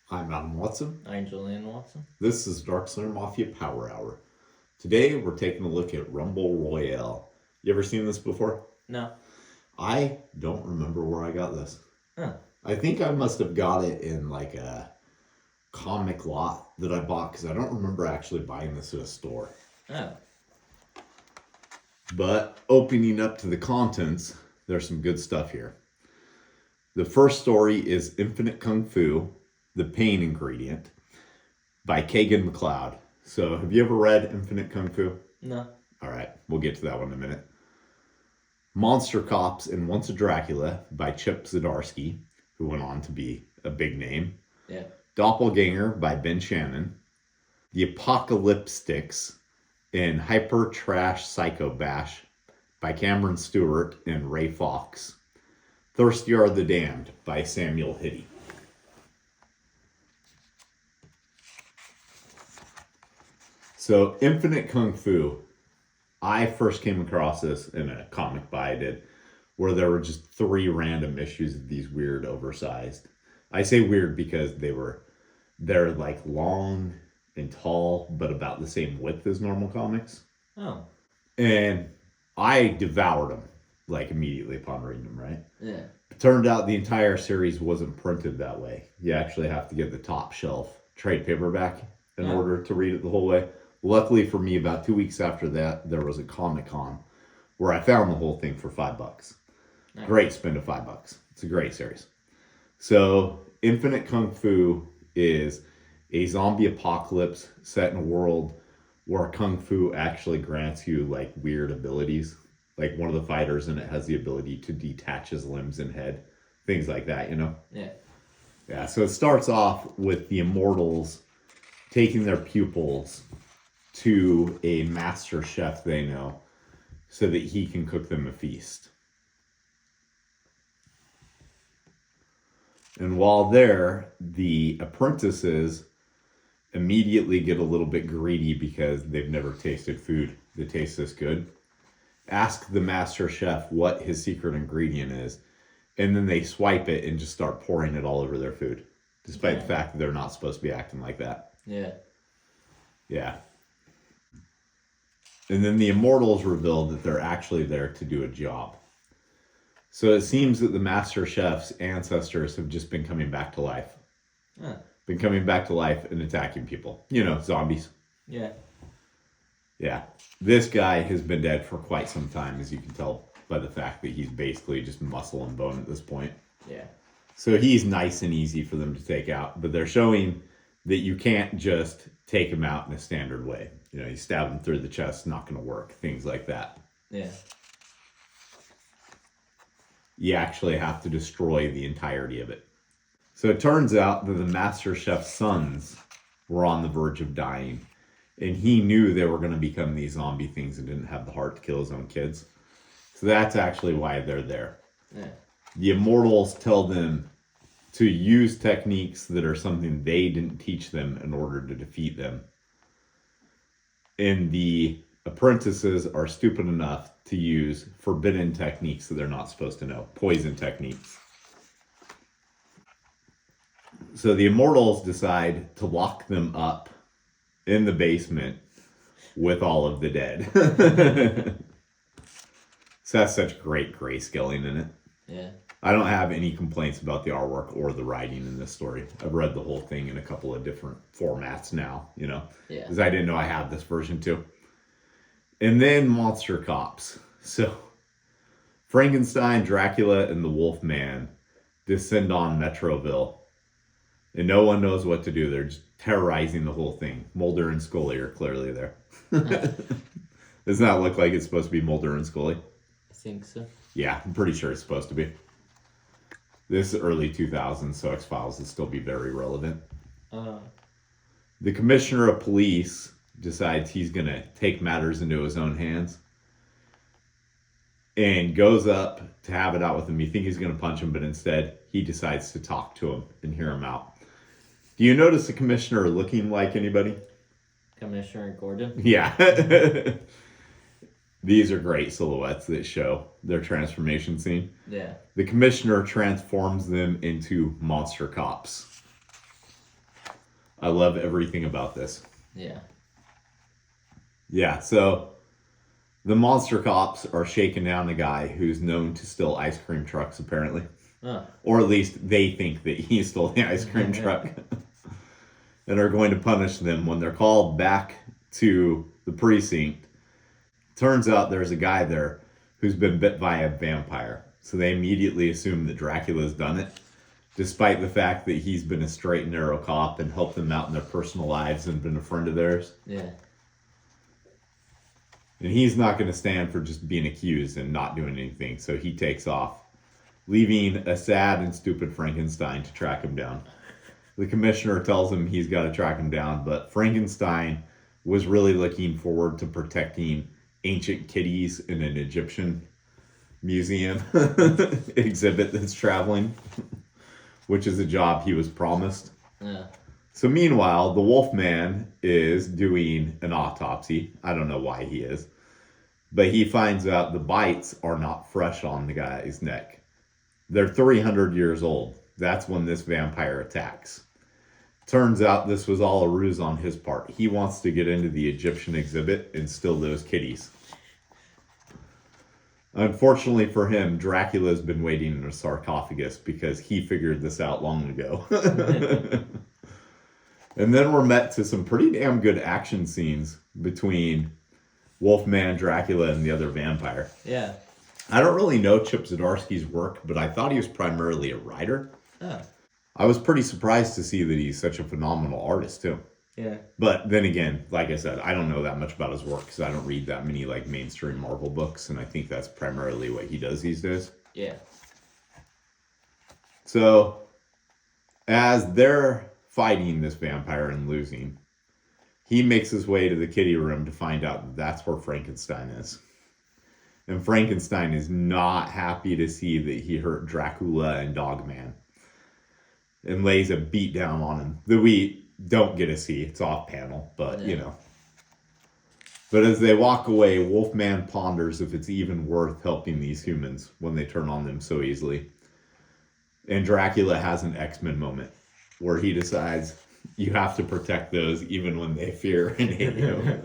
I'm Adam Watson. I'm Julian Watson. This is Dark Center Mafia Power Hour. Today we're taking a look at Rumble Royale. You ever seen this before? No. I don't remember where I got this. Huh. I think I must have got it in like a comic lot that I bought because I don't remember actually buying this at a store. Oh. But opening up to the contents, there's some good stuff here. The first story is Infinite Kung Fu, The Pain Ingredient by Kagan McLeod. So have you ever read Infinite Kung Fu? No. All right, we'll get to that one in a minute. Monster Cops and Once a Dracula by Chip Zdarsky, who went on to be a big name. Yeah. Doppelganger by Ben Shannon. The Apocalyptics in Hyper Trash Psycho Bash by Cameron Stewart and Ray Fox. Thirsty Are the Damned by Samuel Hiti. So, Infinite Kung Fu, I first came across this in a comic buy I did, where there were just 3 random issues of these weird, oversized. I say weird because they're like long and tall, but about the same width as normal comics. Oh. And I devoured them, like immediately upon reading them, right? Yeah. It turned out the entire series wasn't printed that way. You actually have to get the top shelf trade paperback in order to read it the whole way. Luckily for me, about 2 weeks after that, there was a Comic-Con where I found the whole thing for $5. Nice. Great spend of $5. It's a great series. So, Infinite Kung Fu is a zombie apocalypse set in a world where Kung Fu actually grants you like weird abilities. Like one of the fighters in it has the ability to detach his limbs and head. Things like that, you know? Yeah. Yeah, so it starts off with the immortals taking their pupils to a master chef they know so that he can cook them a feast. And while there, the apprentices immediately get a little bit greedy because they've never tasted food that tastes this good. Ask the master chef what his secret ingredient is, and then they swipe it and just start pouring it all over their food, despite the fact that they're not supposed to be acting like that. Yeah. Yeah. And then the immortals reveal that they're actually there to do a job. So it seems that the master chef's ancestors have just been coming back to life. Huh. Been coming back to life and attacking people. You know, zombies. Yeah. Yeah. This guy has been dead for quite some time, as you can tell by the fact that he's basically just muscle and bone at this point. Yeah. So he's nice and easy for them to take out, but they're showing that you can't just take him out in a standard way. You know, you stab him through the chest, not going to work. Things like that. Yeah. You actually have to destroy the entirety of it. So it turns out that the master chef's sons were on the verge of dying. And he knew they were going to become these zombie things and didn't have the heart to kill his own kids. So that's actually why they're there. Yeah. The immortals tell them to use techniques that are something they didn't teach them in order to defeat them. And the apprentices are stupid enough to use forbidden techniques that they're not supposed to know. Poison techniques. So the immortals decide to lock them up in the basement with all of the dead. So that's such great grayscaling in it. Yeah. I don't have any complaints about the artwork or the writing in this story. I've read the whole thing in a couple of different formats now, you know, because I didn't know I had this version too. And then Monster Cops. So Frankenstein, Dracula, and the Wolfman descend on Metroville. And no one knows what to do. They're just terrorizing the whole thing. Mulder and Scully are clearly there. Doesn't that look like it's supposed to be Mulder and Scully? I think so. Yeah, I'm pretty sure it's supposed to be. This is early 2000s, so X-Files will still be very relevant. The commissioner of police decides he's going to take matters into his own hands and goes up to have it out with him. You think he's going to punch him, but instead he decides to talk to him and hear him out. Do you notice the commissioner looking like anybody? Commissioner Gordon? Yeah. These are great silhouettes that show their transformation scene. Yeah. The commissioner transforms them into monster cops. I love everything about this. Yeah. Yeah, so the monster cops are shaking down a guy who's known to steal ice cream trucks, apparently. Or at least they think that he stole the ice cream truck. And are going to punish them when they're called back to the precinct. Turns out there's a guy there who's been bit by a vampire. So they immediately assume that Dracula's done it, despite the fact that he's been a straight and narrow cop and helped them out in their personal lives and been a friend of theirs. Yeah. And he's not going to stand for just being accused and not doing anything, so he takes off, leaving a sad and stupid Frankenstein to track him down. The commissioner tells him he's got to track him down, but Frankenstein was really looking forward to protecting ancient kitties in an Egyptian museum exhibit that's traveling, which is a job he was promised. Yeah. So meanwhile, the Wolfman is doing an autopsy. I don't know why he is. But he finds out the bites are not fresh on the guy's neck. They're 300 years old. That's when this vampire attacks. Turns out this was all a ruse on his part. He wants to get into the Egyptian exhibit and steal those kitties. Unfortunately for him, Dracula's been waiting in a sarcophagus because he figured this out long ago. And then we're met to some pretty damn good action scenes between Wolfman, Dracula, and the other vampire. Yeah. I don't really know Chip Zdarsky's work, but I thought he was primarily a writer. Oh. I was pretty surprised to see that he's such a phenomenal artist, too. Yeah. But then again, like I said, I don't know that much about his work because I don't read that many like mainstream Marvel books, and I think that's primarily what he does these days. Yeah. So, as they're fighting this vampire and losing, he makes his way to the kitty room to find out that that's where Frankenstein is. And Frankenstein is not happy to see that he hurt Dracula and Dogman, and lays a beat down on him that we don't get to see. It's off panel, but yeah. you know. But as they walk away, Wolfman ponders if it's even worth helping these humans when they turn on them so easily. And Dracula has an X-Men moment where he decides you have to protect those even when they fear and hate you.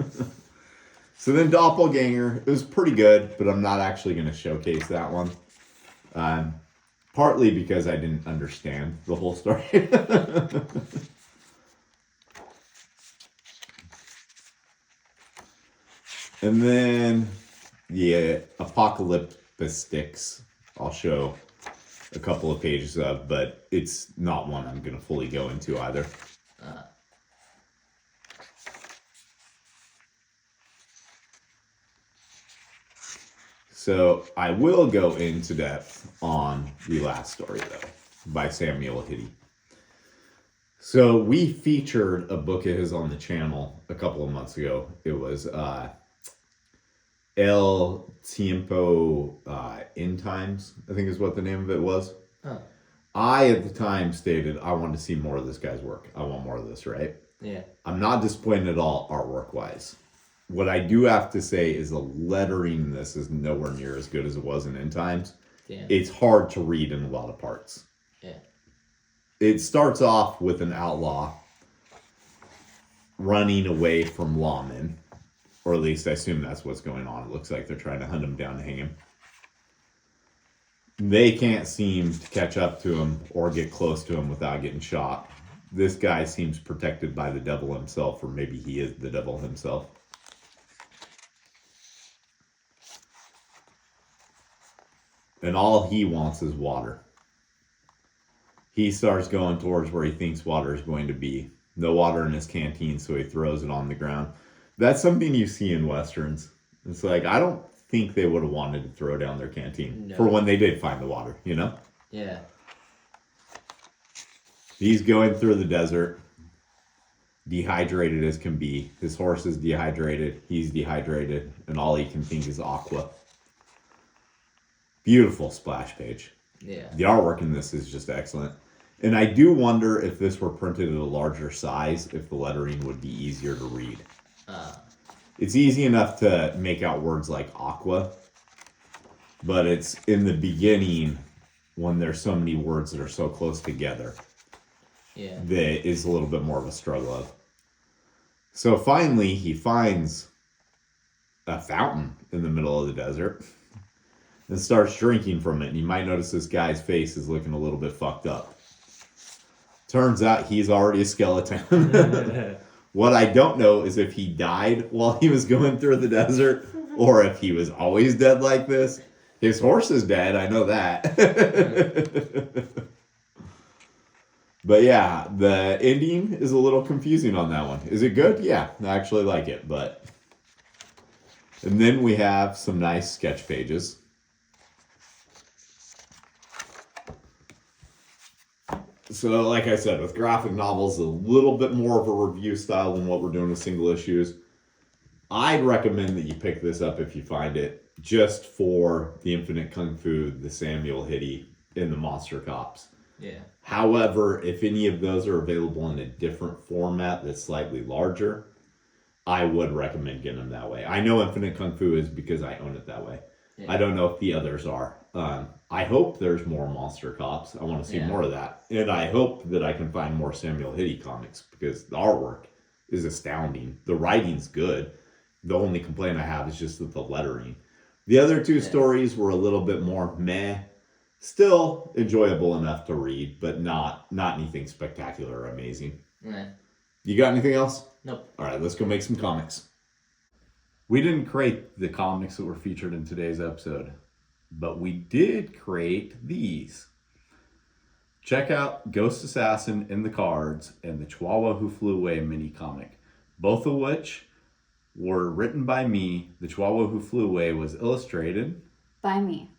So then Doppelganger, it was pretty good, but I'm not actually going to showcase that one. Partly because I didn't understand the whole story. And then, yeah, Apocalyptics, I'll show a couple of pages of, but it's not one I'm going to fully go into either. So I will go into depth on the last story, though, by Samuel Hiti. So we featured a book of his on the channel a couple of months ago. It was El Tiempo in Times, I think is what the name of it was. Oh. I, at the time, stated I wanted to see more of this guy's work. I want more of this, right? Yeah. I'm not disappointed at all artwork-wise. What I do have to say is the lettering in this is nowhere near as good as it was in End Times. Damn. It's hard to read in a lot of parts. Yeah. It starts off with an outlaw running away from lawmen. Or at least I assume that's what's going on. It looks like they're trying to hunt him down and hang him. They can't seem to catch up to him or get close to him without getting shot. This guy seems protected by the devil himself, or maybe he is the devil himself. And all he wants is water. He starts going towards where he thinks water is going to be. No water in his canteen, so he throws it on the ground. That's something you see in Westerns. It's like, I don't think they would have wanted to throw down their canteen for when they did find the water, you know? Yeah. He's going through the desert, dehydrated as can be. His horse is dehydrated, he's dehydrated, and all he can think is aqua. Beautiful splash page. Yeah. The artwork in this is just excellent. And I do wonder if this were printed at a larger size, if the lettering would be easier to read. It's easy enough to make out words like aqua, but it's in the beginning when there's so many words that are so close together Yeah. that is a little bit more of a struggle of. So finally, he finds a fountain in the middle of the desert and starts drinking from it. And you might notice this guy's face is looking a little bit fucked up. Turns out he's already a skeleton. What I don't know is if he died while he was going through the desert or if he was always dead like this. His horse is dead, I know that. But yeah, the ending is a little confusing on that one. Is it good? Yeah, I actually like it, but... And then we have some nice sketch pages. So, like I said, with graphic novels, a little bit more of a review style than what we're doing with single issues. I'd recommend that you pick this up if you find it, just for the Infinite Kung Fu, the Samuel Hiti, and the Monster Cops. Yeah. However, if any of those are available in a different format that's slightly larger, I would recommend getting them that way. I know Infinite Kung Fu is because I own it that way. Yeah. I don't know if the others are. I hope there's more Monster Cops. I want to see more of that. And I hope that I can find more Samuel Hiti comics because the artwork is astounding. The writing's good. The only complaint I have is just that the lettering. The other two stories were a little bit more meh. Still enjoyable enough to read, but not anything spectacular or amazing. Nah. You got anything else? Nope. All right, let's go make some comics. We didn't create the comics that were featured in today's episode, but we did create these. Check out Ghost Assassin in the Cards and the Chihuahua Who Flew Away mini comic, both of which were written by me. The Chihuahua Who Flew Away was illustrated by me.